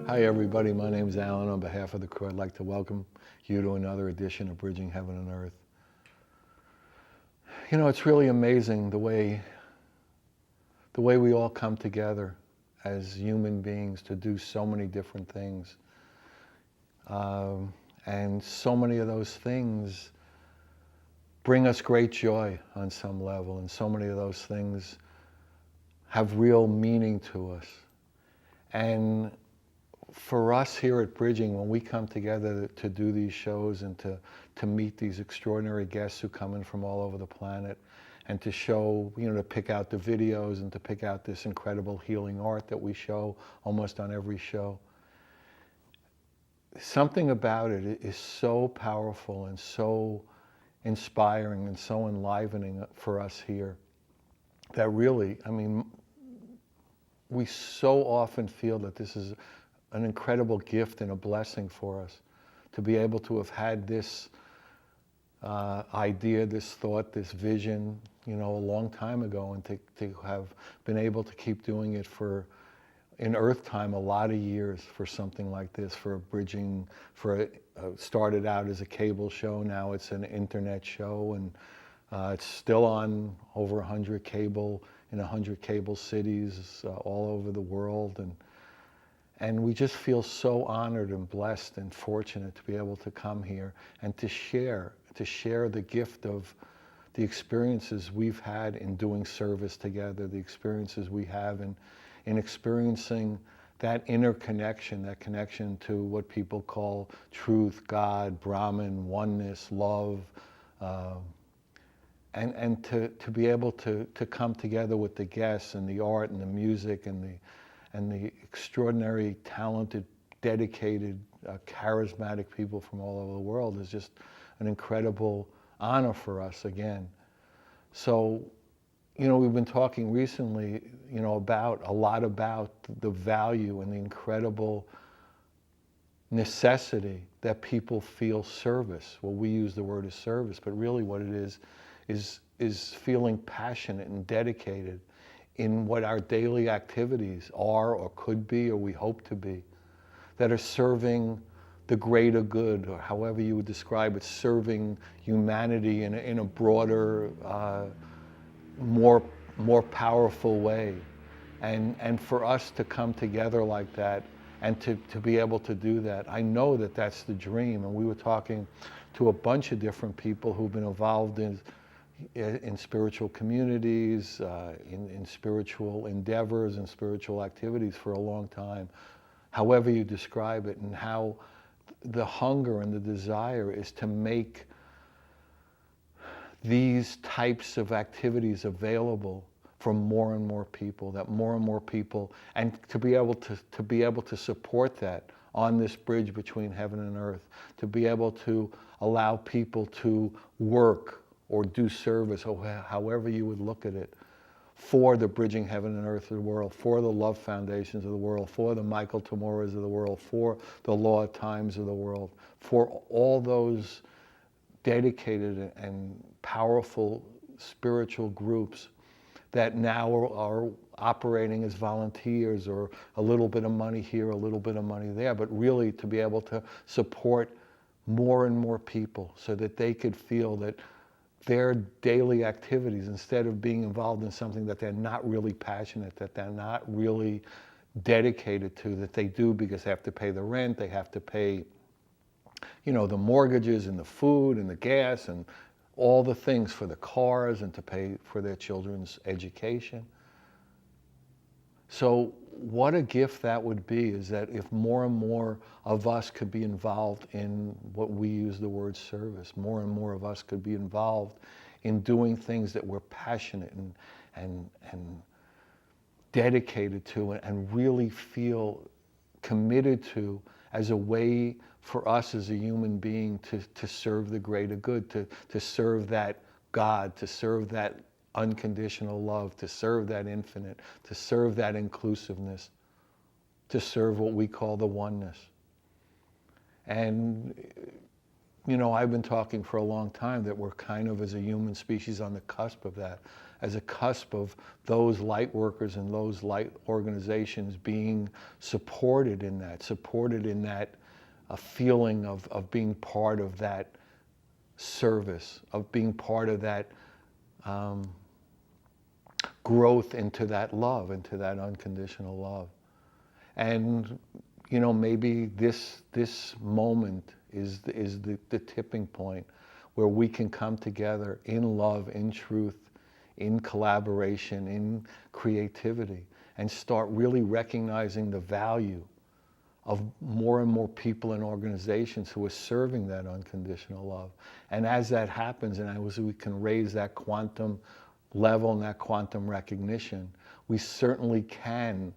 Hi everybody, my name is Alan. On behalf of the crew, I'd like to welcome you to another edition of Bridging Heaven and Earth. You know, it's really amazing the way we all come together as human beings to do so many different things. And so many of those things bring us great joy on some level, and so many of those things have real meaning to us. And for us here at Bridging, when we come together to do these shows and to meet these extraordinary guests who come in from all over the planet, and to show, you know, to pick out the videos and to pick out this incredible healing art that we show almost on every show, something about it is so powerful and so inspiring and so enlivening for us here that really, I mean, we so often feel that this is an incredible gift and a blessing for us to be able to have had this idea, this thought, this vision, you know, a long time ago, and to have been able to keep doing it for, in Earth time, a lot of years for something like this, for Bridging, started out as a cable show, now it's an internet show, and it's still on over 100 cable, in 100 cable cities all over the world, and we just feel so honored and blessed and fortunate to be able to come here and to share the gift of the experiences we've had in doing service together, the experiences we have in experiencing that inner connection, that connection to what people call truth, God, Brahman, oneness, love, and to be able to come together with the guests and the art and the music and the extraordinary, talented, dedicated, charismatic people from all over the world is just an incredible honor for us again. So, you know, we've been talking recently, you know, a lot about the value and the incredible necessity that people feel service. Well, we use the word as service, but really what it is feeling passionate and dedicated in what our daily activities are or could be or we hope to be, that are serving the greater good, or however you would describe it, serving humanity in a broader, more powerful way. And for us to come together like that and to be able to do that, I know that that's the dream. And we were talking to a bunch of different people who've been involved in spiritual communities, in spiritual endeavors and spiritual activities for a long time, however you describe it, and how the hunger and the desire is to make these types of activities available for more and more people, that more and more people, and to be able to support that on this bridge between heaven and earth, to be able to allow people to work or do service, or however you would look at it, for the Bridging Heaven and Earth of the world, for the Love Foundations of the world, for the Michael Tomoras of the world, for the Law of Times of the world, for all those dedicated and powerful spiritual groups that now are operating as volunteers, or a little bit of money here, a little bit of money there, but really to be able to support more and more people so that they could feel that their daily activities, instead of being involved in something that they're not really passionate, that they're not really dedicated to, that they do because they have to pay the rent, they have to pay, the mortgages and the food and the gas and all the things for the cars, and to pay for their children's education. So what a gift that would be, is that if more and more of us could be involved in what we use the word service, more and more of us could be involved in doing things that we're passionate and dedicated to, and really feel committed to, as a way for us as a human being to serve the greater good, to serve that God, to serve that unconditional love, to serve that infinite, to serve that inclusiveness, to serve what we call the oneness. And, I've been talking for a long time that we're kind of, as a human species, on the cusp of that, as a cusp of those light workers and those light organizations being supported in that a feeling of being part of that service, of being part of that growth into that love, into that unconditional love. And maybe this moment is the tipping point where we can come together in love, in truth, in collaboration, in creativity, and start really recognizing the value of more and more people and organizations who are serving that unconditional love. And as that happens, and as we can raise that quantum level and that quantum recognition, we certainly can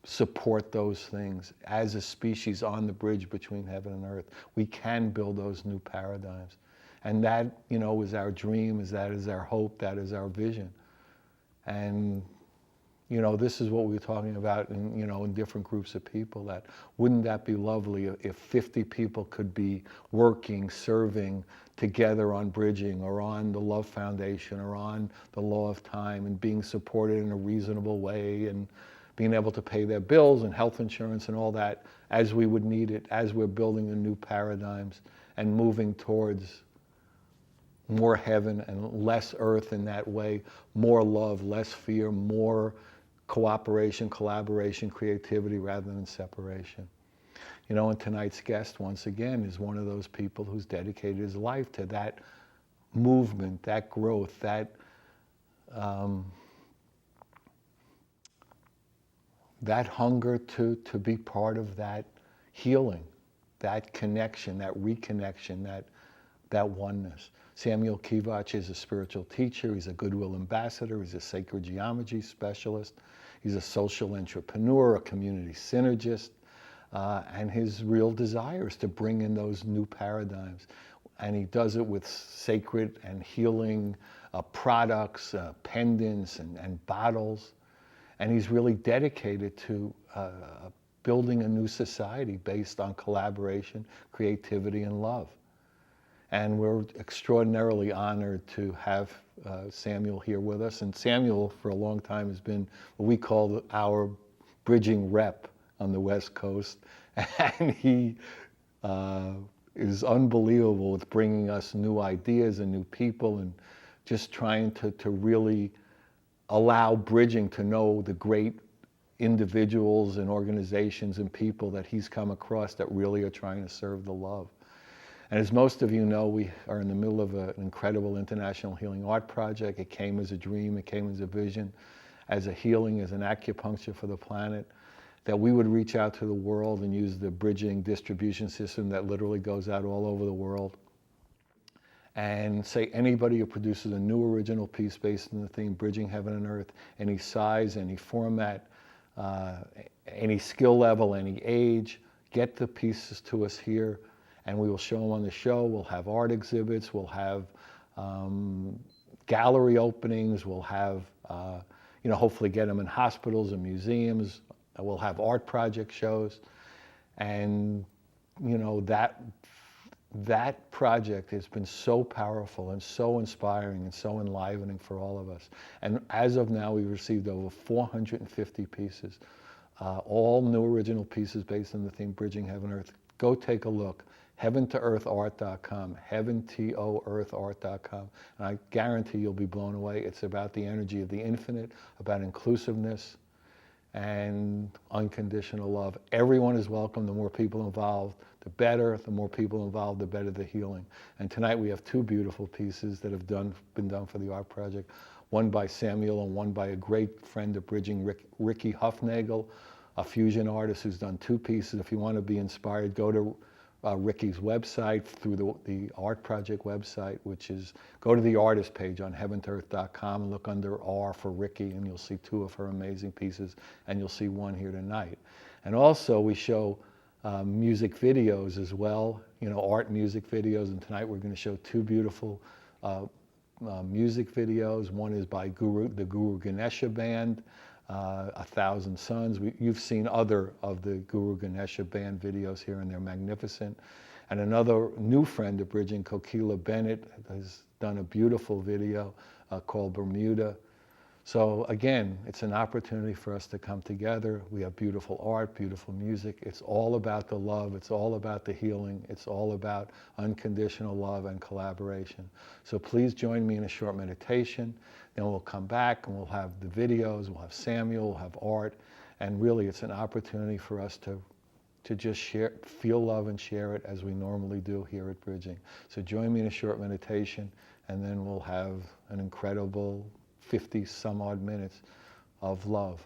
support those things as a species on the bridge between heaven and earth. We can build those new paradigms. And that, is our dream, that is our hope, that is our vision. And, this is what we were talking about in different groups of people, that wouldn't that be lovely if 50 people could be working, serving together on Bridging, or on the Love Foundation, or on the Law of Time, and being supported in a reasonable way, and being able to pay their bills and health insurance and all that as we would need it, as we're building the new paradigms and moving towards more heaven and less earth in that way, more love, less fear, more cooperation, collaboration, creativity, rather than separation. And tonight's guest, once again, is one of those people who's dedicated his life to that movement, that growth, that hunger to be part of that healing, that connection, that reconnection, that oneness. Samuel Kivach is a spiritual teacher, he's a Goodwill ambassador, he's a sacred geometry specialist, he's a social entrepreneur, a community synergist, and his real desire is to bring in those new paradigms. And he does it with sacred and healing products, pendants and bottles. And he's really dedicated to building a new society based on collaboration, creativity, and love. And we're extraordinarily honored to have Samuel here with us. And Samuel, for a long time, has been what we call our bridging rep on the West Coast. And he is unbelievable with bringing us new ideas and new people, and just trying to really allow Bridging to know the great individuals and organizations and people that he's come across that really are trying to serve the love. And as most of you know, we are in the middle of an incredible international healing art project. It came as a dream, it came as a vision, as a healing, as an acupuncture for the planet, that we would reach out to the world and use the bridging distribution system that literally goes out all over the world. And say anybody who produces a new original piece based on the theme Bridging Heaven and Earth, any size, any format, any skill level, any age, get the pieces to us here and we will show them on the show. We'll have art exhibits, we'll have gallery openings, we'll have, hopefully get them in hospitals and museums. We'll have art project shows. And, that project has been so powerful and so inspiring and so enlivening for all of us. And as of now, we've received over 450 pieces, all new original pieces based on the theme Bridging Heaven and Earth. Go take a look. HeavenToEarthArt.com, HeavenToEarthArt.com. And I guarantee you'll be blown away. It's about the energy of the infinite, about inclusiveness and unconditional love. Everyone is welcome. The more people involved, the better. The more people involved, the better the healing. And tonight we have two beautiful pieces that have been done for the art project. One by Samuel and one by a great friend of Bridging, Ricky Huffnagel, a fusion artist who's done two pieces. If you want to be inspired, go to Ricky's website through the art project website, which is, go to the artist page on HeavenToEarth.com and look under R for Ricky, and you'll see two of her amazing pieces, and you'll see one here tonight. And also we show music videos as well, art music videos, and tonight we're going to show two beautiful music videos. One is by the Guru Ganesha Band, 1,000 Suns. You've seen other of the Guru Ganesha Band videos here, and they're magnificent. And another new friend of Bridging, Kokila Bennett, has done a beautiful video called Bermuda. So again, it's an opportunity for us to come together. We have beautiful art, beautiful music. It's all about the love. It's all about the healing. It's all about unconditional love and collaboration. So please join me in a short meditation. Then we'll come back and we'll have the videos, we'll have Samuel, we'll have art. And really it's an opportunity for us to just feel love and share it as we normally do here at Bridging. So join me in a short meditation, and then we'll have an incredible 50 some odd minutes of love.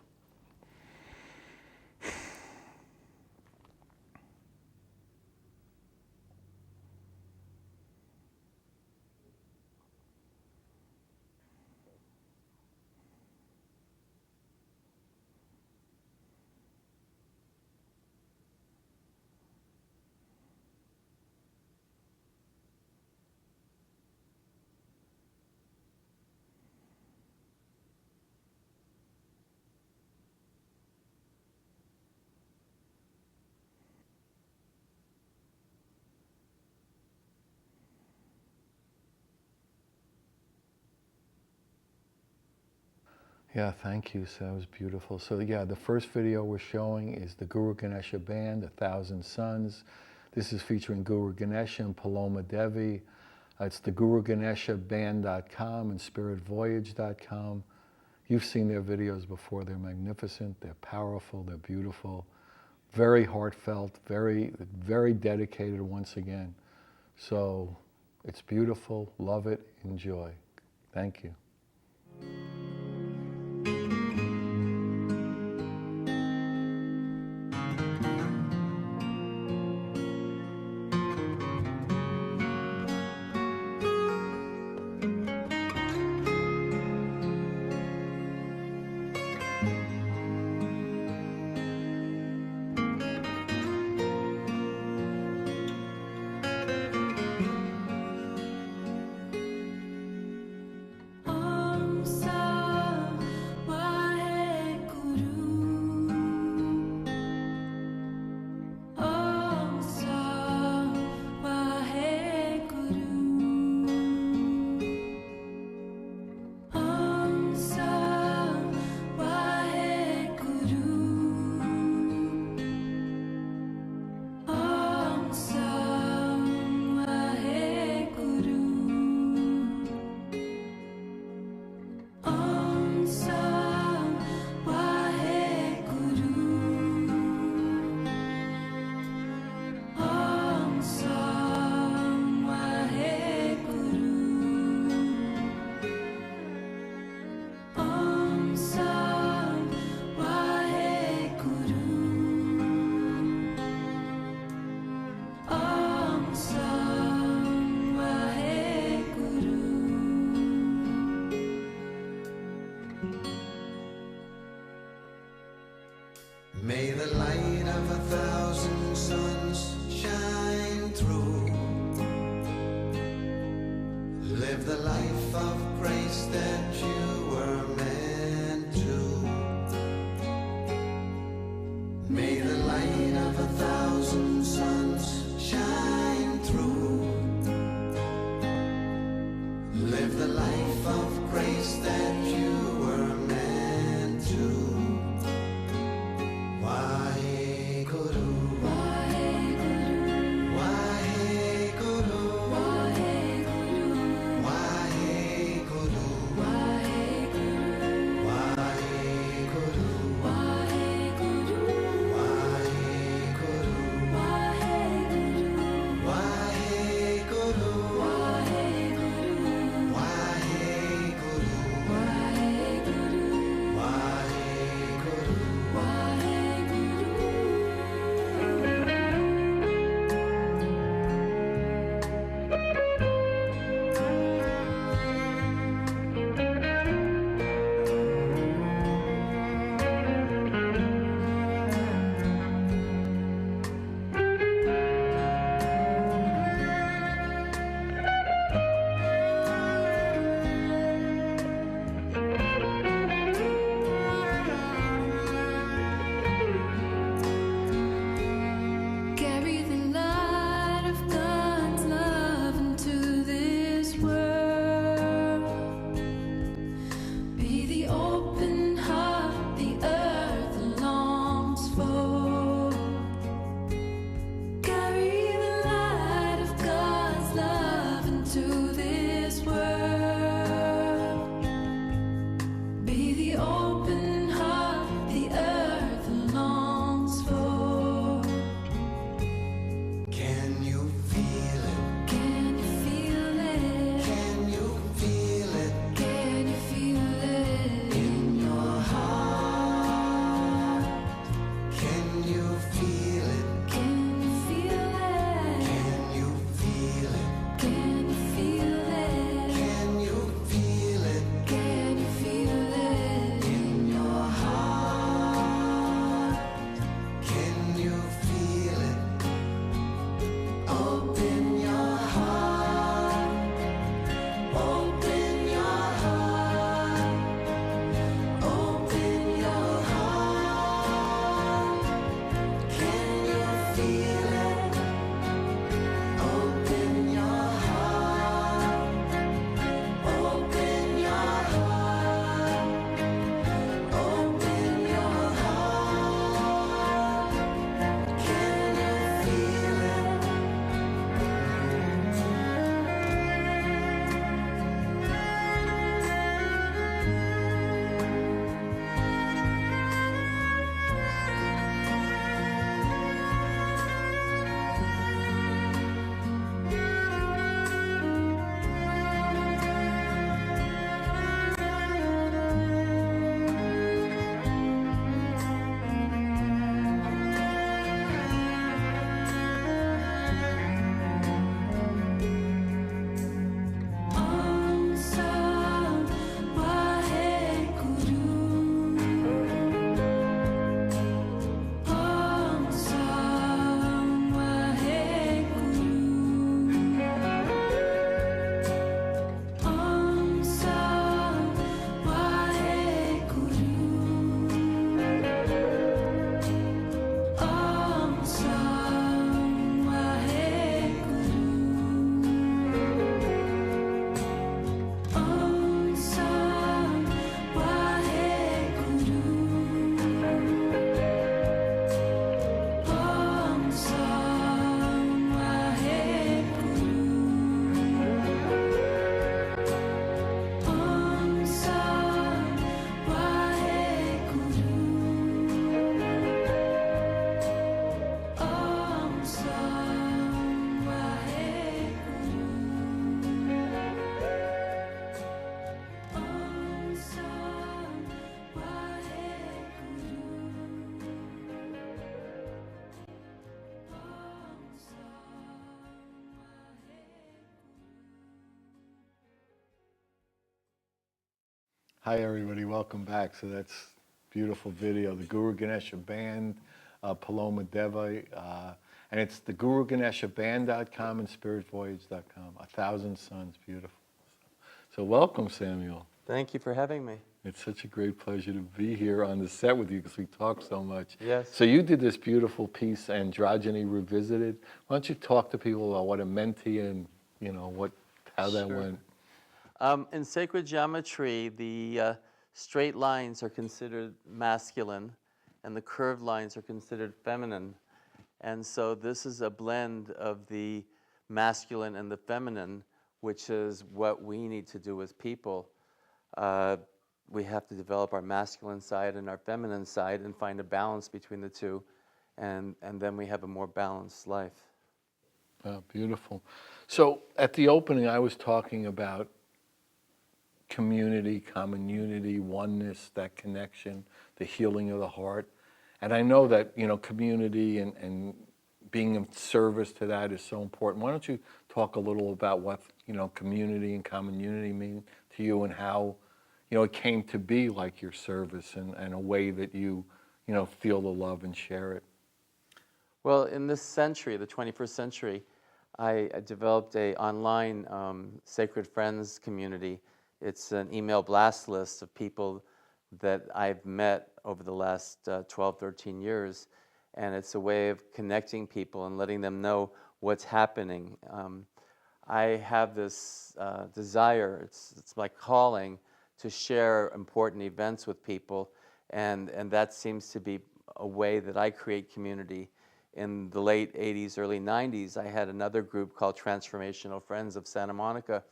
Yeah, thank you. So that was beautiful. So yeah, the first video we're showing is the Guru Ganesha Band, 1,000 Suns. This is featuring Guru Ganesha and Paloma Devi. It's the GuruGaneshaBand.com and SpiritVoyage.com. You've seen their videos before. They're magnificent, they're powerful, they're beautiful, very heartfelt, very, very dedicated once again. So it's beautiful, love it, enjoy. Thank you. Oh May the light of 1,000 suns shine through. Live the life of grace that you were meant to. May the light of 1,000 suns shine through. Live the life of grace that you were meant to. Waheguru, Waheguru, Waheguru, Waheguru, Waheguru, Waheguru, Waheguru, Waheguru, Carry the light of God's love into this world. Be the open heart the earth longs for. Carry the light of God's love into this world. Be the open heart the earth longs for. Can you feel it? Can you feel it? Can you feel it Can you feel it in your heart? Can you feel it? Can you feel it? Can you feel it? Can you feel it? Can you feel it Can you feel it in your heart? Can you feel it? Open your heart. Open your heart. Open your heart. Can you feel it? Open your heart. Open your heart. Open your heart. Can you feel it? Om Sam Waheguru. Om Sam Waheguru. Om Sam Waheguru. Om Sam Waheguru. Om Sam Waheguru. Om Sam Waheguru. Om Sam Waheguru. Om Sam Waheguru. Om Sam Hi everybody, welcome back. So that's beautiful video. The Guru Ganesha Band, Paloma Deva, and it's the GuruGaneshaBand.com and SpiritVoyage.com. 1,000 Suns, beautiful. So welcome, Samuel. Thank you for having me. It's such a great pleasure to be here on the set with you because we talk so much. Yes. So you did this beautiful piece, Androgyny Revisited. Why don't you talk to people about what it meant to you and how that Sure. went? In sacred geometry, the straight lines are considered masculine, and the curved lines are considered feminine. And so this is a blend of the masculine and the feminine, which is what we need to do as people. We have to develop our masculine side and our feminine side and find a balance between the two, and then we have a more balanced life. Oh, beautiful. So at the opening, I was talking about community, common unity, oneness, that connection, the healing of the heart. And I know that, community and being of service to that is so important. Why don't you talk a little about what, community and common unity mean to you and how, it came to be like your service and a way that you, feel the love and share it? Well, in this century, the 21st century, I developed a online Sacred Friends community. It's an email blast list of people that I've met over the last 12, 13 years. And it's a way of connecting people and letting them know what's happening. I have this desire, it's my calling, to share important events with people. And that seems to be a way that I create community. In the late 80s, early 90s, I had another group called Transformational Friends of Santa Monica,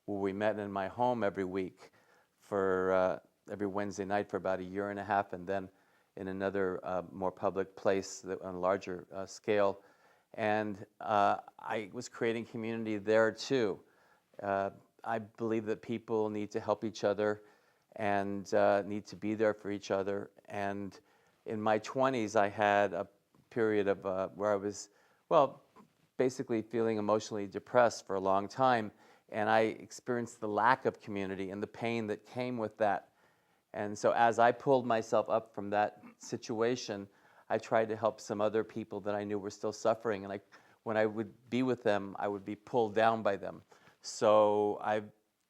where we met in my home every week for every Wednesday night for about a year and a half, and then in another more public place on a larger scale. And I was creating community there too. I believe that people need to help each other and need to be there for each other. And in my 20s, I had a period of where I was, basically feeling emotionally depressed for a long time. And I experienced the lack of community and the pain that came with that. And so as I pulled myself up from that situation, I tried to help some other people that I knew were still suffering. And when I would be with them, I would be pulled down by them. So I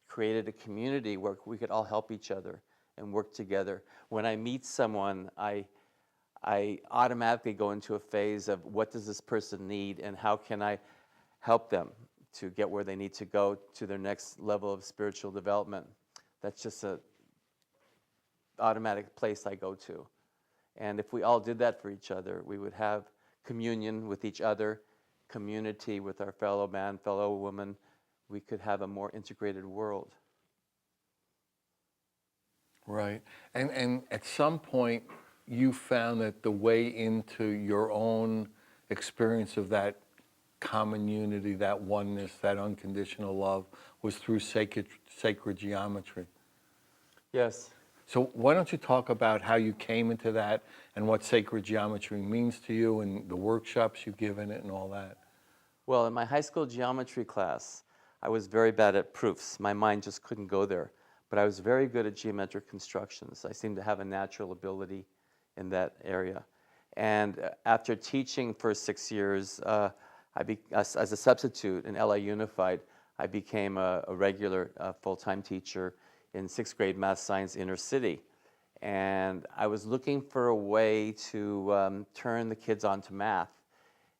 created a community where we could all help each other and work together. When I meet someone, I automatically go into a phase of what does this person need and how can I help them to get where they need to go to their next level of spiritual development. That's just an automatic place I go to. And if we all did that for each other, we would have communion with each other, community with our fellow man, fellow woman. We could have a more integrated world. Right. And at some point, you found that the way into your own experience of that common unity, that oneness, that unconditional love was through sacred geometry. Yes. So why don't you talk about how you came into that and what sacred geometry means to you and the workshops you've given it and all that? Well, in my high school geometry class, I was very bad at proofs. My mind just couldn't go there. But I was very good at geometric constructions. I seemed to have a natural ability in that area. And after teaching for 6 years, as a substitute in LA Unified, I became a regular full-time teacher in 6th grade math science inner city. And I was looking for a way to turn the kids on to math.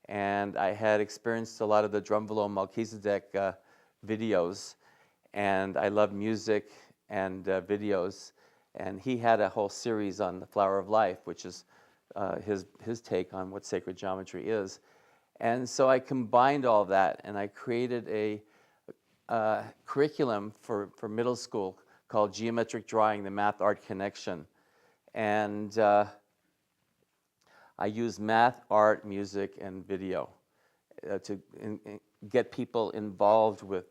And I had experienced a lot of the Drumvalo Melchizedek videos, and I love music and videos. And he had a whole series on the Flower of Life, which is his take on what sacred geometry is. And so I combined all that, and I created a curriculum for middle school called Geometric Drawing, the Math Art Connection. And I use math, art, music, and video to get people involved with,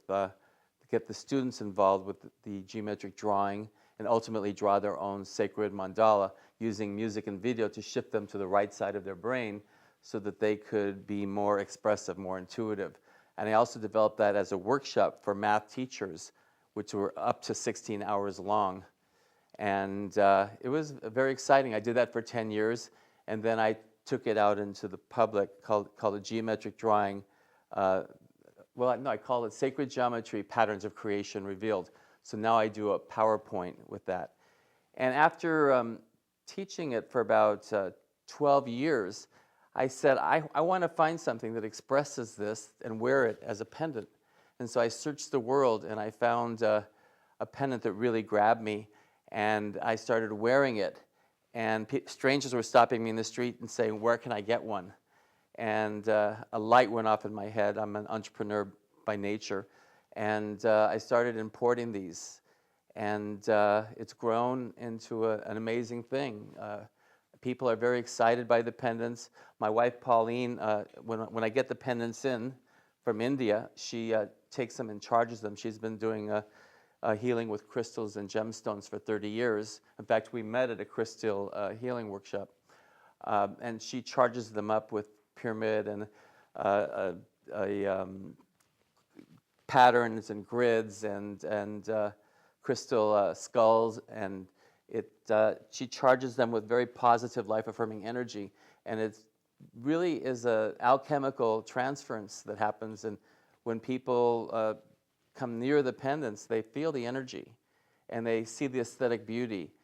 get the students involved with the geometric drawing and ultimately draw their own sacred mandala using music and video to shift them to the right side of their brain so that they could be more expressive, more intuitive. And I also developed that as a workshop for math teachers, which were up to 16 hours long. And it was very exciting. I did that for 10 years, and then I took it out into the public, called a geometric drawing. No, I call it Sacred Geometry Patterns of Creation Revealed. So now I do a PowerPoint with that. And after teaching it for about 12 years, I said, I want to find something that expresses this and wear it as a pendant. And so I searched the world, and I found a pendant that really grabbed me, and I started wearing it. And strangers were stopping me in the street and saying, "Where can I get one?" And a light went off in my head. I'm an entrepreneur by nature. And I started importing these. And it's grown into an amazing thing. People are very excited by the pendants. My wife, Pauline, when I get the pendants in from India, she takes them and charges them. She's been doing healing with crystals and gemstones for 30 years. In fact, we met at a crystal healing workshop. And she charges them up with pyramid and patterns and grids and crystal skulls, and she charges them with very positive, life-affirming energy, and it really is a alchemical transference that happens. And when people come near the pendants, they feel the energy, and they see the aesthetic beauty,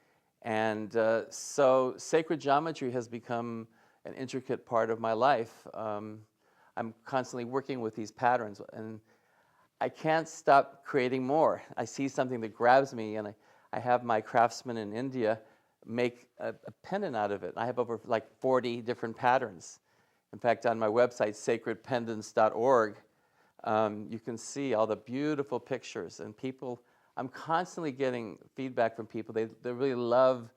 and so sacred geometry has become an intricate part of my life. I'm constantly working with these patterns, and I can't stop creating more. I see something that grabs me, and I have my craftsmen in India make a pendant out of it. I have over like 40 different patterns. In fact, on my website, sacredpendants.org, you can see all the beautiful pictures. And people, I'm constantly getting feedback from people. They really love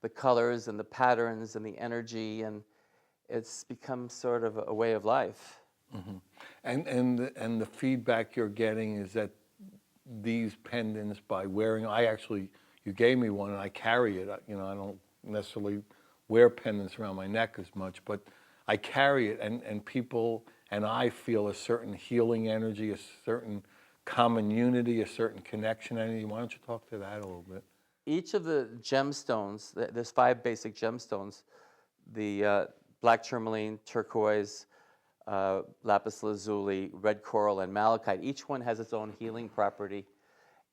the colors and the patterns and the energy, and it's become sort of a way of life. Mm-hmm. And the feedback you're getting is that these pendants, by wearing, you gave me one and I carry it. I don't necessarily wear pendants around my neck as much, but I carry it, and people and I feel a certain healing energy, a certain common unity, a certain connection energy. Why don't you talk to that a little bit? Each of the gemstones, there's 5 basic gemstones, the black tourmaline, turquoise, lapis lazuli, red coral, and malachite. Each one has its own healing property,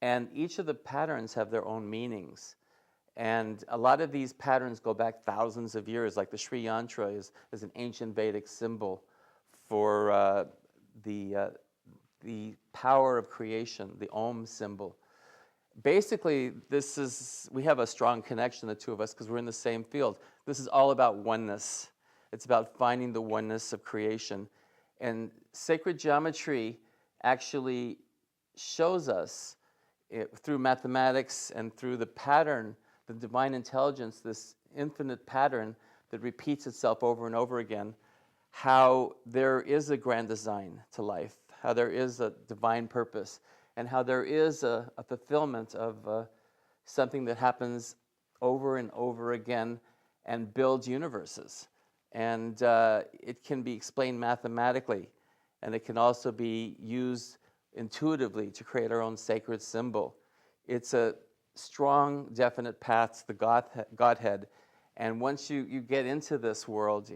and each of the patterns have their own meanings. And a lot of these patterns go back thousands of years, like the Sri Yantra is an ancient Vedic symbol for the power of creation, the Om symbol. Basically, we have a strong connection, the two of us, because we're in the same field. This is all about oneness. It's about finding the oneness of creation. And sacred geometry actually shows us, through mathematics and through the pattern, the divine intelligence, this infinite pattern that repeats itself over and over again, how there is a grand design to life, how there is a divine purpose, and how there is a fulfillment of something that happens over and over again and builds universes. And it can be explained mathematically, and it can also be used intuitively to create our own sacred symbol. It's a strong, definite path to the Godhead. And once you get into this world,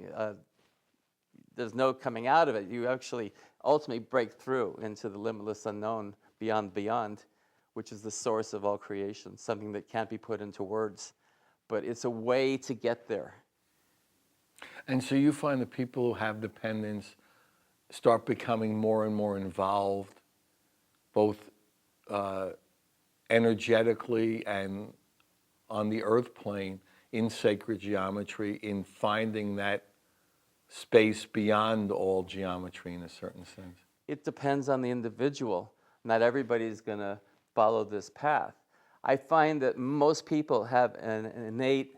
there's no coming out of it. You actually ultimately break through into the limitless unknown, beyond, which is the source of all creation, something that can't be put into words. But it's a way to get there. And so you find the people who have the pendants start becoming more and more involved, both energetically and on the earth plane, in sacred geometry, in finding that space beyond all geometry in a certain sense. It depends on the individual. Not everybody's going to follow this path. I find that most people have an innate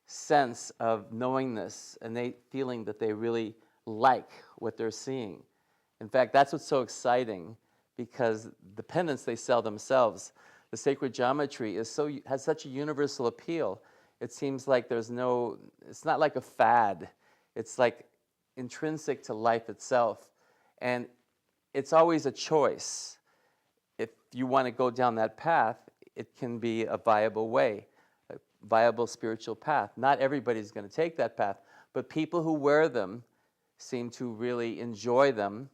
sense of knowingness, innate feeling that they really like what they're seeing. In fact, that's what's so exciting, because the pendants they sell themselves, the sacred geometry has such a universal appeal. It seems like it's not like a fad. It's like intrinsic to life itself. And it's always a choice. If you want to go down that path, it can be a viable way. viable spiritual path. Not everybody's going to take that path, but people who wear them seem to really enjoy them.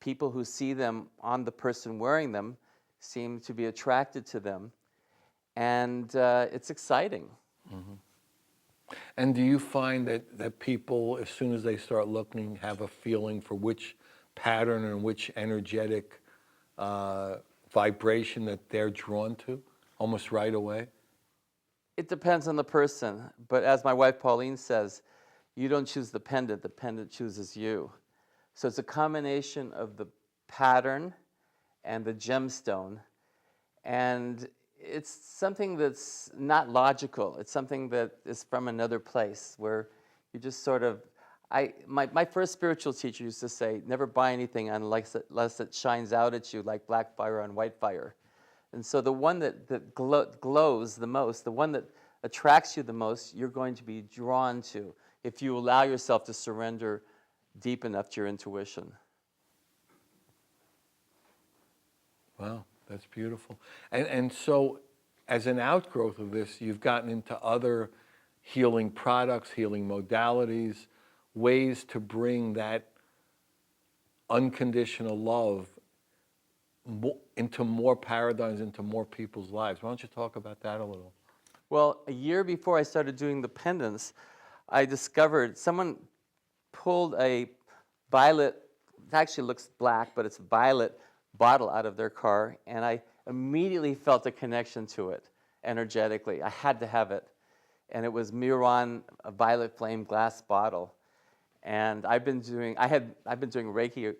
People who see them on the person wearing them seem to be attracted to them, and it's exciting. And do you find that people, as soon as they start looking, have a feeling for which pattern and which energetic vibration that they're drawn to almost right away? It depends on the person, but as my wife Pauline says, you don't choose the pendant chooses you. So it's a combination of the pattern and the gemstone, and it's something that's not logical. It's something that is from another place where you just sort of, my first spiritual teacher used to say, never buy anything unless it shines out at you like black fire on white fire. And so the one that glows the most, the one that attracts you the most, you're going to be drawn to if you allow yourself to surrender deep enough to your intuition. Wow, that's beautiful. And so as an outgrowth of this, you've gotten into other healing products, healing modalities, ways to bring that unconditional love into more paradigms, into more people's lives. Why don't you talk about that a little? Well, a year before I started doing the pendants, I discovered someone pulled a violet, it actually looks black, but it's violet bottle out of their car, and I immediately felt a connection to it energetically. I had to have it. And it was Miron, a violet flame glass bottle. And I've been doing Reiki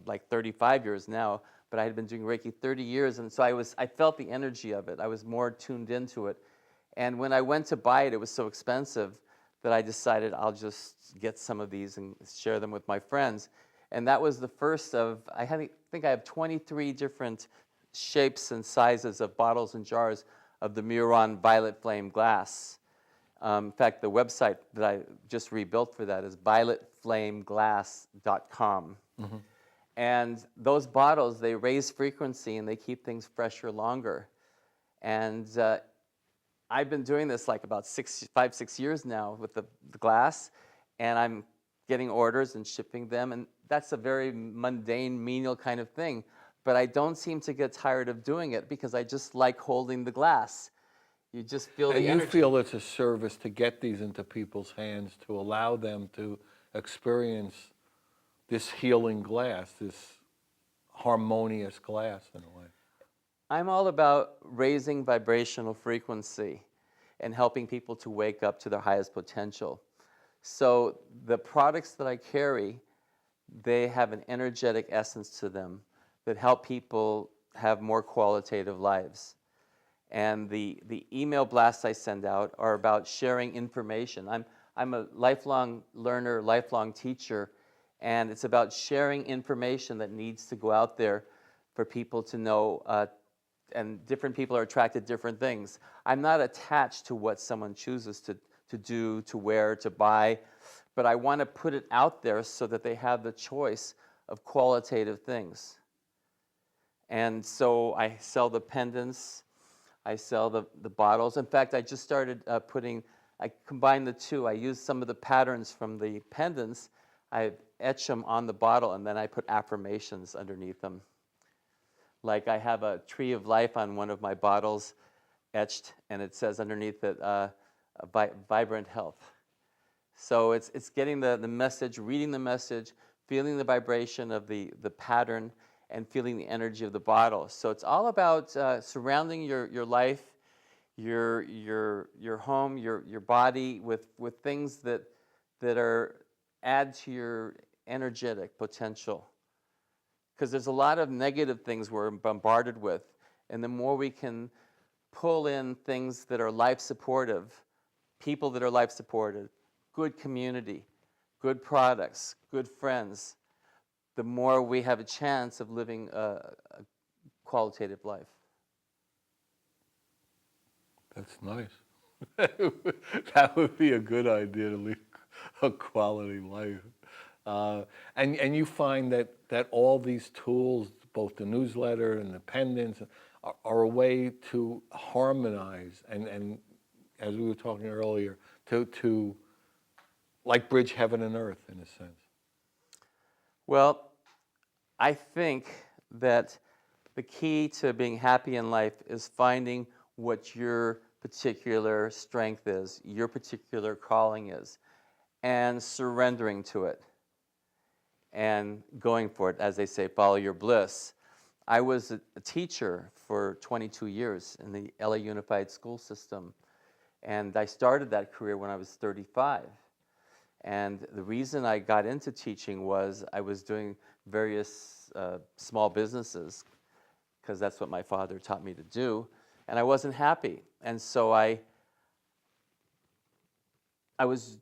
like 35 years now, but I had been doing Reiki 30 years, and so I felt the energy of it. I was more tuned into it. And when I went to buy it, it was so expensive that I decided I'll just get some of these and share them with my friends. And that was the first of, I think I have 23 different shapes and sizes of bottles and jars of the Miron Violet Flame glass. In fact, the website that I just rebuilt for that is violetflameglass.com. Mm-hmm. And those bottles, they raise frequency and they keep things fresher longer. And I've been doing this like about 5-6 years now with the glass, and I'm getting orders and shipping them, and that's a very mundane, menial kind of thing. But I don't seem to get tired of doing it because I just like holding the glass. You just feel the energy. And you feel it's a service to get these into people's hands, to allow them to experience this healing glass, this harmonious glass in a way. I'm all about raising vibrational frequency and helping people to wake up to their highest potential. So the products that I carry, they have an energetic essence to them that help people have more qualitative lives. And the email blasts I send out are about sharing information. I'm a lifelong learner, lifelong teacher, and it's about sharing information that needs to go out there for people to know, and different people are attracted to different things. I'm not attached to what someone chooses to do, to wear, to buy, but I want to put it out there so that they have the choice of qualitative things. And so I sell the pendants, I sell the bottles. In fact, I just started I combined the two. I used some of the patterns from the pendants, I etch them on the bottle, and then I put affirmations underneath them. Like I have a tree of life on one of my bottles etched, and it says underneath it, vibrant health. So it's getting the message, reading the message, feeling the vibration of the pattern, and feeling the energy of the bottle. So it's all about surrounding your life, your home, your body with things that add to your energetic potential. Because there's a lot of negative things we're bombarded with, and the more we can pull in things that are life supportive, people that are life supportive, good community, good products, good friends, the more we have a chance of living a qualitative life. That's nice. That would be a good idea, to lead a quality life. And you find that all these tools, both the newsletter and the pendants, are a way to harmonize and as we were talking earlier, to like bridge heaven and earth in a sense? Well, I think that the key to being happy in life is finding what your particular strength is, your particular calling is, and surrendering to it and going for it. As they say, follow your bliss. I was a teacher for 22 years in the LA Unified School System, and I started that career when I was 35. And the reason I got into teaching was I was doing various small businesses, because that's what my father taught me to do, and I wasn't happy. And so I was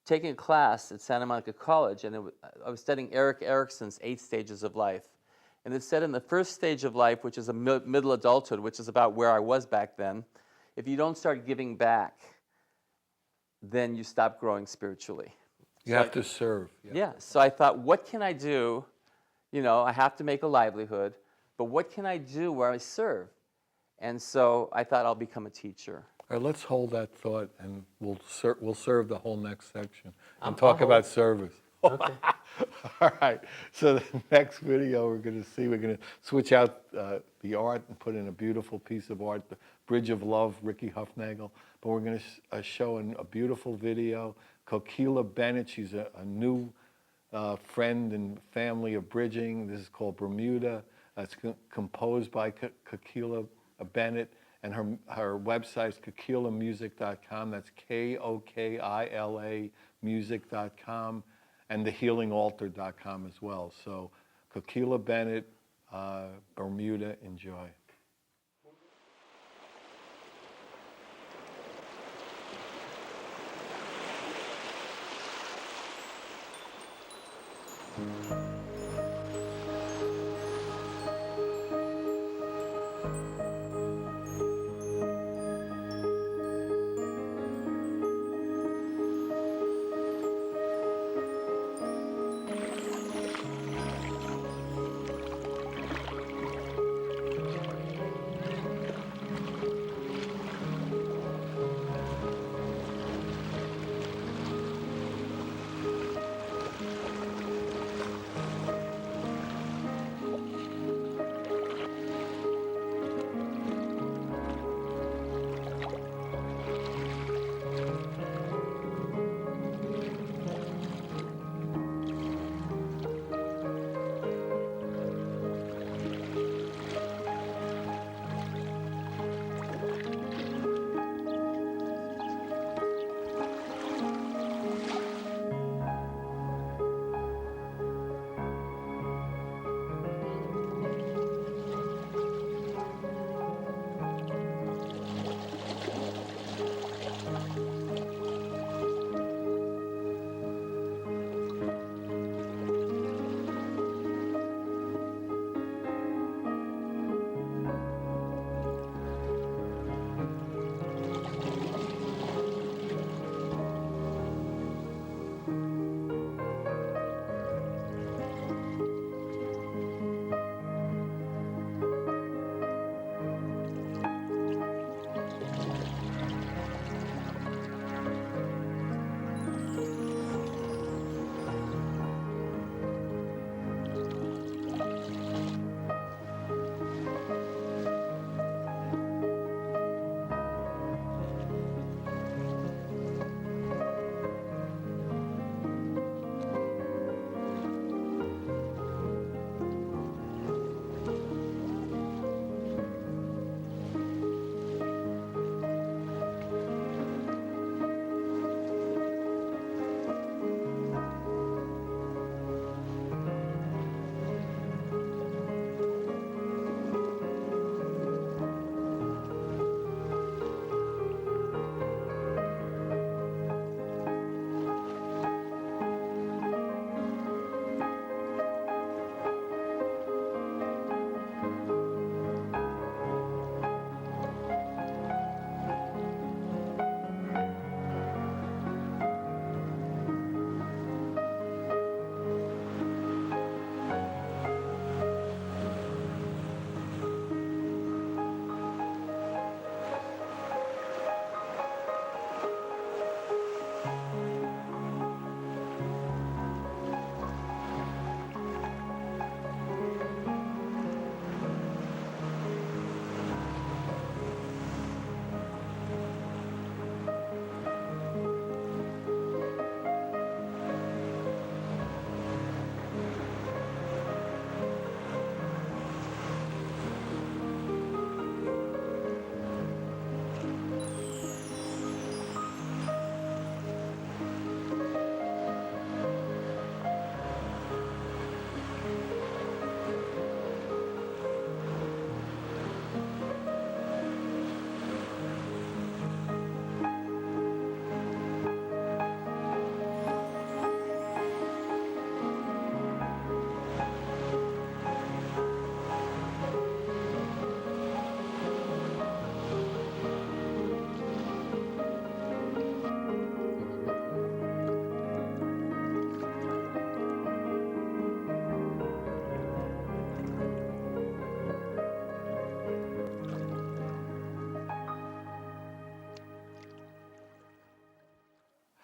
taking a class at Santa Monica College, and I was studying Erik Erikson's 8 Stages of Life. And it said in the first stage of life, which is a middle adulthood, which is about where I was back then, if you don't start giving back, then you stop growing spiritually. You have to serve. Yeah, so I thought, what can I do? You know, I have to make a livelihood, but what can I do where I serve? And so I thought I'll become a teacher. All right, let's hold that thought, and we'll serve the whole next section and talk about service. Okay. All right. So the next video we're going to see, switch out the art and put in a beautiful piece of art, the Bridge of Love, Ricky Huffnagel. But we're going to show a beautiful video. Kokila Bennett, she's a new friend and family of bridging. This is called Bermuda. It's composed by Kokila Bennett, and her website is kokilamusic.com. That's KOKILA music.com, and thehealingaltar.com as well. So Kokila Bennett, Bermuda, enjoy.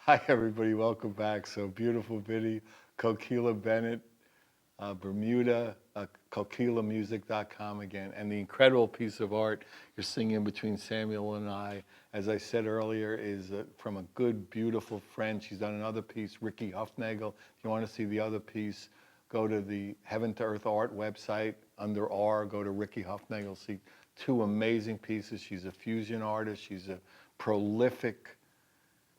Hi, everybody. Welcome back. So beautiful video. Kokila Bennett, Bermuda, kokilamusic.com again. And the incredible piece of art you're singing between Samuel and I, as I said earlier, is from a good, beautiful friend. She's done another piece, Ricky Huffnagel. If you want to see the other piece, go to the Heaven to Earth Art website. Under R, go to Ricky Huffnagel. See two amazing pieces. She's a fusion artist. She's a prolific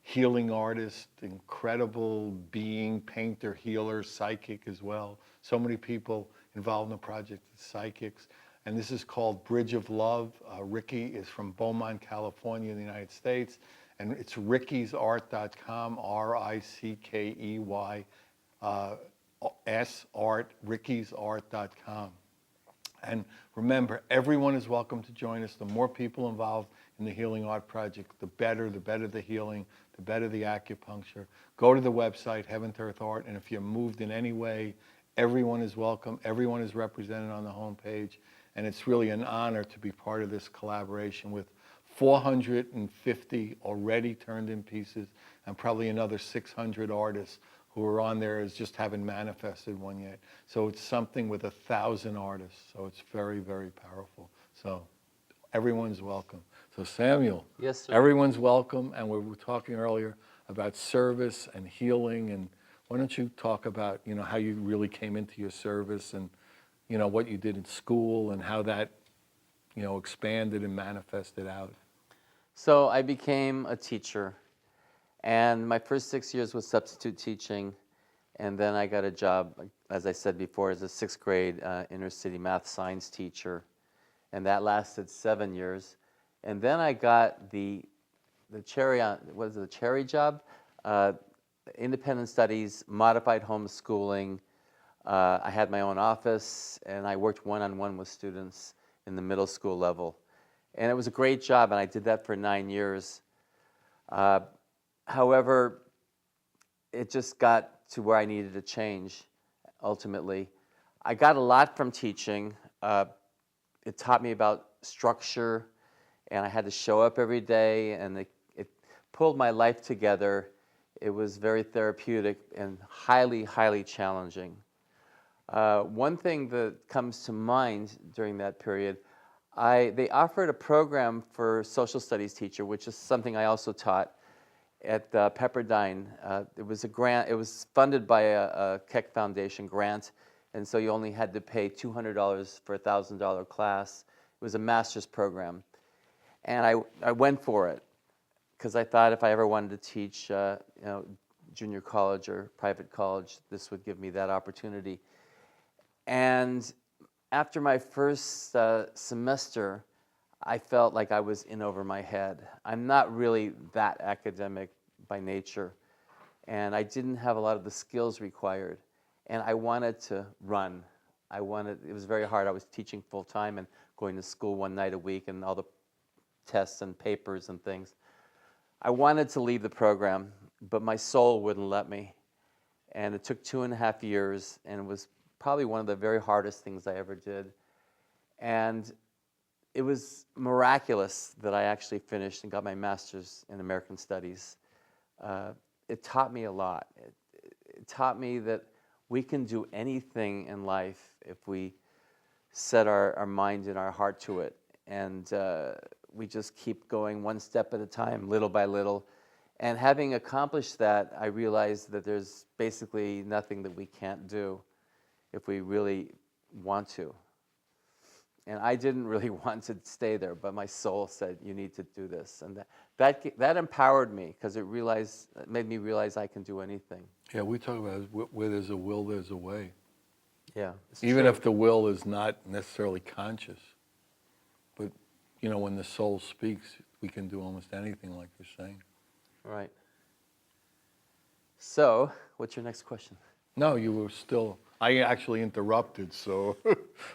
healing artist, incredible being, painter, healer, psychic as well. So many people involved in the project, psychics. And this is called Bridge of Love. Ricky is from Beaumont, California in the United States. And it's rickysart.com, R-I-C-K-E-Y, S-Art, rickysart.com. And remember, everyone is welcome to join us. The more people involved in the Healing Art Project, the better the healing, the better the acupuncture. Go to the website, Heaven to Earth Art, and if you're moved in any way, everyone is welcome. Everyone is represented on the homepage, and it's really an honor to be part of this collaboration with 450 already turned in pieces, and probably another 600 artists who are on there as just haven't manifested one yet. So it's something with 1,000 artists. So it's very, very powerful. So everyone's welcome. So Samuel, Yes, sir. everyone's welcome. And we were talking earlier about service and healing. And why don't you talk about, how you really came into your service and, what you did in school and how that, expanded and manifested out. So I became a teacher, and my first 6 years was substitute teaching, and then I got a job, as I said before, as a sixth grade inner city math science teacher, and that lasted 7 years. And then I got the cherry on, what is it, the cherry job? Independent studies, modified homeschooling. I had my own office, and I worked one-on-one with students in the middle school level. And it was a great job, and I did that for 9 years. However, it just got to where I needed to change, ultimately. I got a lot from teaching. It taught me about structure, and I had to show up every day, and it pulled my life together. It was very therapeutic and highly, highly challenging. One thing that comes to mind during that period, they offered a program for social studies teacher, which is something I also taught at Pepperdine. It was a grant. It was funded by a Keck Foundation grant, and so you only had to pay $200 for a $1,000 class. It was a master's program, and I went for it because I thought if I ever wanted to teach, junior college or private college, this would give me that opportunity. And after my first semester, I felt like I was in over my head. I'm not really that academic by nature, and I didn't have a lot of the skills required. And I wanted to run. It was very hard. I was teaching full time and going to school one night a week and all the tests and papers and things. I wanted to leave the program, but my soul wouldn't let me. And it took 2.5 years, and it was probably one of the very hardest things I ever did. And it was miraculous that I actually finished and got my master's in American Studies. It taught me a lot. It taught me that we can do anything in life if we set our mind and our heart to it. And we just keep going one step at a time, little by little. And having accomplished that, I realized that there's basically nothing that we can't do if we really want to. And I didn't really want to stay there, but my soul said, you need to do this. And that empowered me because it made me realize I can do anything. Yeah, we talk about where there's a will, there's a way. Yeah. Even if the will is not necessarily conscious. But, when the soul speaks, we can do almost anything, like you're saying. Right. So, what's your next question? No, you were still, I actually interrupted, so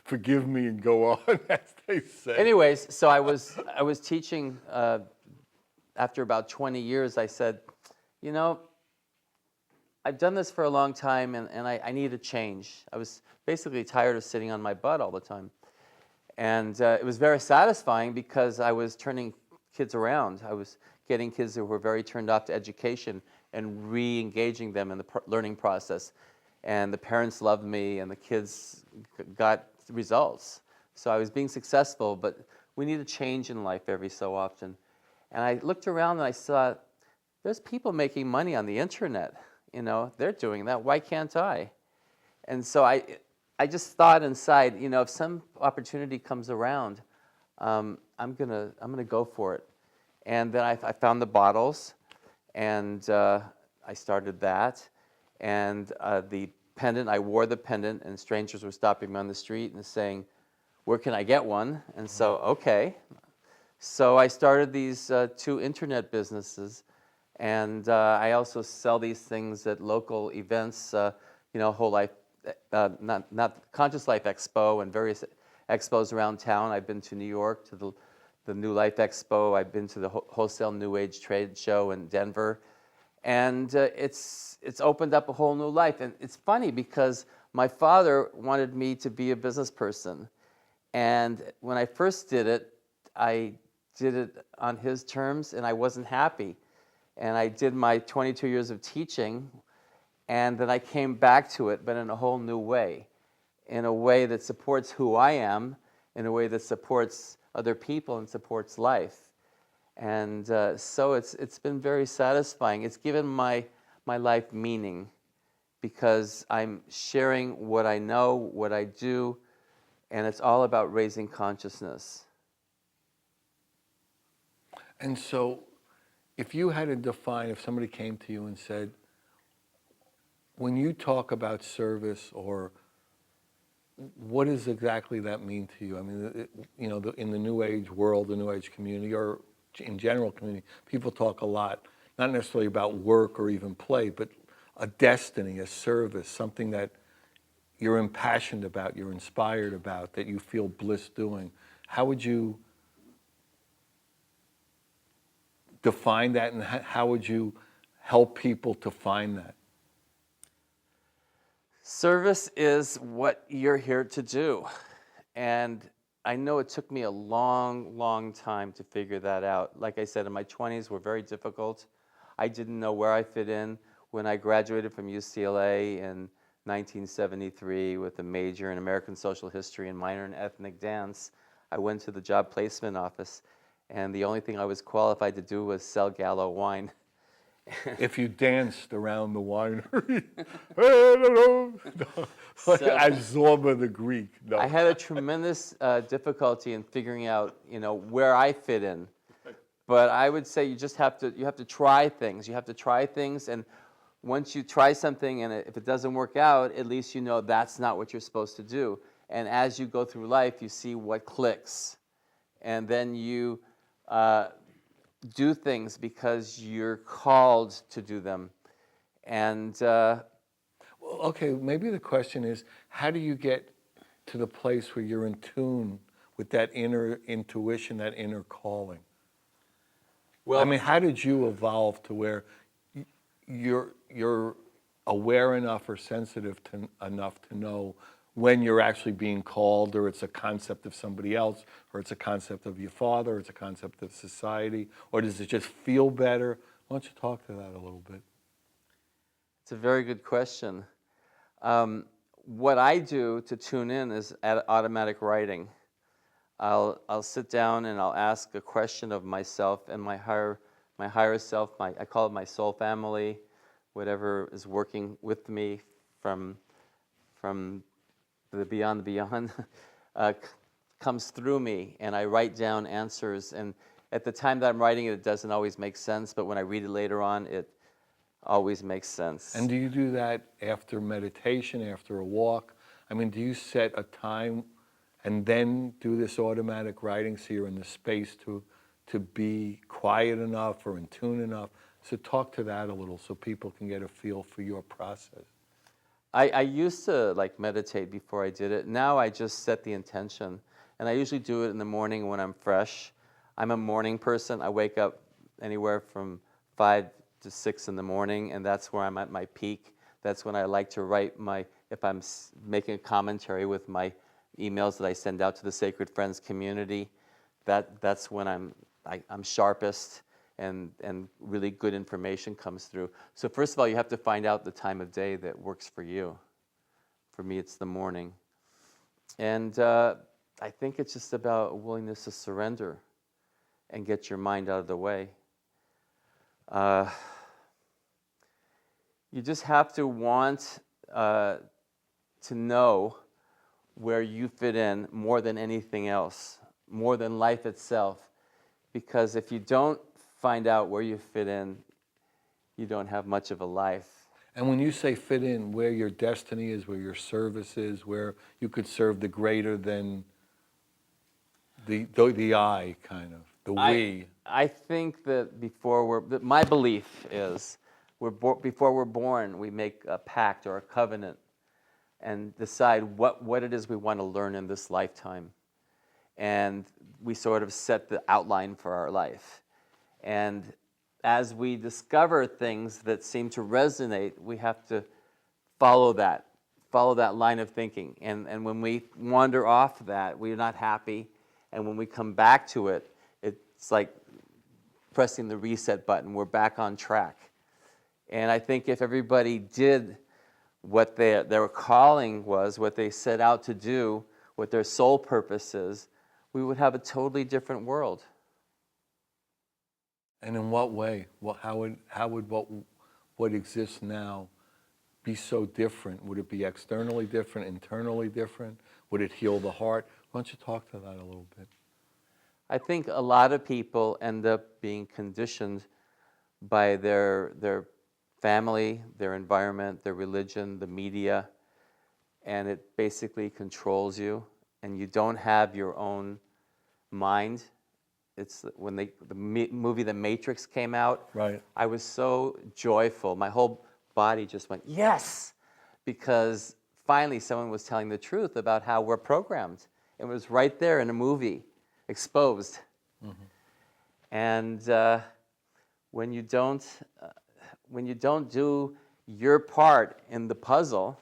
forgive me and go on, as they say. Anyways, so I was teaching, after about 20 years, I said, I've done this for a long time, and I need a change. I was basically tired of sitting on my butt all the time. And it was very satisfying because I was turning kids around. I was getting kids that were very turned off to education and re-engaging them in the learning process. And the parents loved me, and the kids got results. So I was being successful, but we need a change in life every so often. And I looked around and I saw there's people making money on the internet. You know, they're doing that. Why can't I? And so I just thought inside, you know, if some opportunity comes around, I'm gonna go for it. And then I found the bottles, and I started that. And the pendant, I wore the pendant, and strangers were stopping me on the street and saying, "Where can I get one?" And so, okay. So I started these 2 internet businesses, and I also sell these things at local events, you know, Whole Life, not Conscious Life Expo and various expos around town. I've been to New York to the New Life Expo. I've been to the Wholesale New Age Trade Show in Denver, and it's opened up a whole new life. And it's funny because my father wanted me to be a business person, and when I first did it, I did it on his terms, and I wasn't happy. And I did my 22 years of teaching, and then I came back to it, but in a whole new way, in a way that supports who I am, in a way that supports other people and supports life. And so it's been very satisfying. It's given my life meaning, because I'm sharing what I know, what I do, and it's all about raising consciousness. And so, if you had to define, if somebody came to you and said, when you talk about service, or what does exactly that mean to you? I mean, you know, in the New Age world, the New Age community, or in general community, people talk a lot, not necessarily about work or even play, but a destiny, a service, something that you're impassioned about, you're inspired about, that you feel bliss doing. How would you define that, and how would you help people to find that? Service is what you're here to do. And I know it took me a long, long time to figure that out. Like I said, in my 20s were very difficult. I didn't know where I fit in. When I graduated from UCLA in 1973 with a major in American Social History and minor in ethnic dance, I went to the job placement office, and the only thing I was qualified to do was sell Gallo wine. If you danced around the winery, So- as Zorba the Greek. No. I had a tremendous difficulty in figuring out, you know, where I fit in. But I would say you have to try things. You have to try things, and once you try something, and if it doesn't work out, at least you know that's not what you're supposed to do. And as you go through life, you see what clicks, and then you do things because you're called to do them. And Well, okay, maybe the question is, how do you get to the place where you're in tune with that inner intuition, that inner calling? well, I mean, how did you evolve to where you're aware enough or sensitive enough to know when you're actually being called, or it's a concept of somebody else, or it's a concept of your father, or it's a concept of society, or does it just feel better? Why don't you talk to that a little bit? it's a very good question. What I do to tune in is automatic writing. I'll sit down and I'll ask a question of myself and my higher self. I call it my soul family, whatever is working with me from the beyond comes through me, and I write down answers. And at the time that I'm writing it, it doesn't always make sense, but when I read it later on, it always makes sense. And do you do that after meditation, after a walk? I mean, do you set a time and then do this automatic writing so you're in the space to be quiet enough or in tune enough? So talk to that a little so people can get a feel for your process. I used to meditate before I did it. Now I just set the intention, and I usually do it in the morning when I'm fresh. I'm a morning person. I wake up anywhere from 5 to 6 in the morning, and that's where I'm at my peak. That's when I like to write if I'm making a commentary with my emails that I send out to the Sacred Friends community. That's when I'm sharpest. and really good information comes through. So first of all, you have to find out the time of day that works for you. For me, it's the morning. And I think it's just about a willingness to surrender and get your mind out of the way. You just have to want to know where you fit in more than anything else, more than life itself. Because if you don't find out where you fit in, you don't have much of a life. And when you say fit in, where your destiny is, where your service is, where you could serve the greater than the I, kind of, the we. I think that my belief is, before we're born, we make a pact or a covenant and decide what it is we want to learn in this lifetime. And we sort of set the outline for our life. And as we discover things that seem to resonate, we have to follow that line of thinking. And when we wander off that, we're not happy. And when we come back to it, it's like pressing the reset button. We're back on track. And I think if everybody did what their calling was, what they set out to do, what their soul purpose is, we would have a totally different world. And in what way? How would what exists now be so different? Would it be externally different, internally different? Would it heal the heart? Why don't you talk to that a little bit? I think a lot of people end up being conditioned by their family, their environment, their religion, the media, and it basically controls you, and you don't have your own mind. It's when the movie The Matrix came out. Right. I was so joyful. My whole body just went, yes, because finally someone was telling the truth about how we're programmed. It was right there in a movie, exposed. Mm-hmm. And when you don't do your part in the puzzle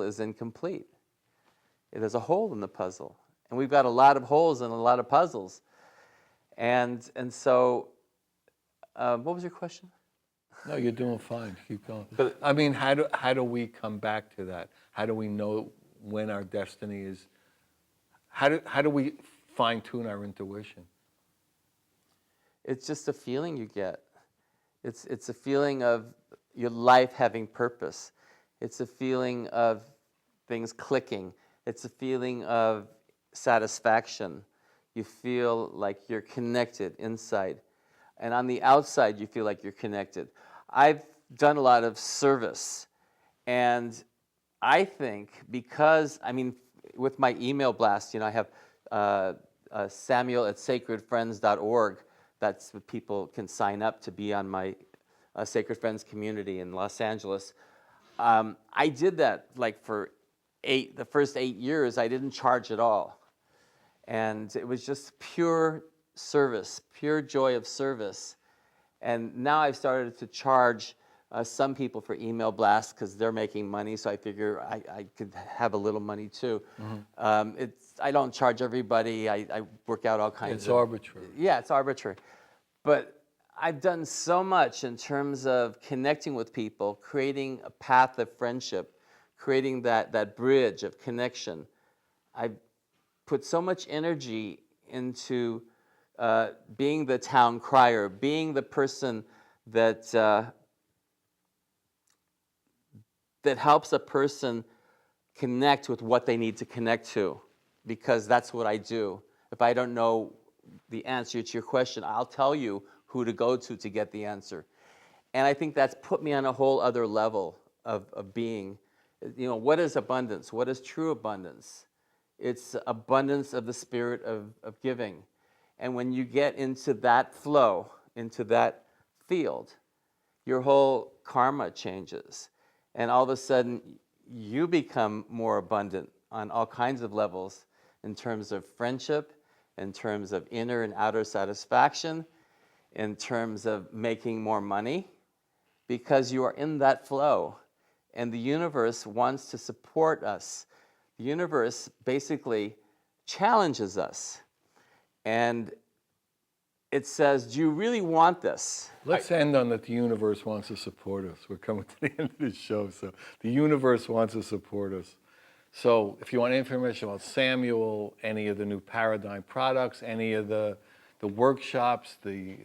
is incomplete. It has a hole in the puzzle. And we've got a lot of holes in a lot of puzzles. And so, what was your question? No, you're doing fine. Keep going. But I mean, how do we come back to that? How do we know when our destiny is? How do we fine tune our intuition? it's just a feeling you get. It's a feeling of your life having purpose. It's a feeling of things clicking. It's a feeling of satisfaction. You feel like you're connected inside. And on the outside, you feel like you're connected. I've done a lot of service. And I think because, with my email blast, I have Samuel@sacredfriends.org. That's what people can sign up to be on my Sacred Friends community in Los Angeles. I did that for the first 8 years. I didn't charge at all. And it was just pure service, pure joy of service. And now I've started to charge some people for email blasts because they're making money, so I figure I could have a little money too. Mm-hmm. I don't charge everybody. I work out all kinds of... It's arbitrary. Yeah, it's arbitrary. But I've done so much in terms of connecting with people, creating a path of friendship, creating that bridge of connection. I've put so much energy into being the town crier, being the person that helps a person connect with what they need to connect to, because that's what I do. If I don't know the answer to your question, I'll tell you who to go to get the answer. And I think that's put me on a whole other level of being. What is abundance? What is true abundance? It's abundance of the spirit of giving. And when you get into that flow, into that field, your whole karma changes. And all of a sudden, you become more abundant on all kinds of levels in terms of friendship, in terms of inner and outer satisfaction, in terms of making more money, because you are in that flow. And the universe wants to support us. The universe basically challenges us. And it says, do you really want this? Let's end on that the universe wants to support us. We're coming to the end of this show, so the universe wants to support us. So if you want information about Samuel, any of the new Paradigm products, any of the workshops, the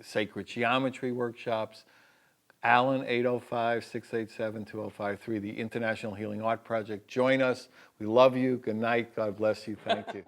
sacred geometry workshops, Alan, 805-687-2053, the International Healing Art Project. Join us. We love you. Good night. God bless you. Thank you.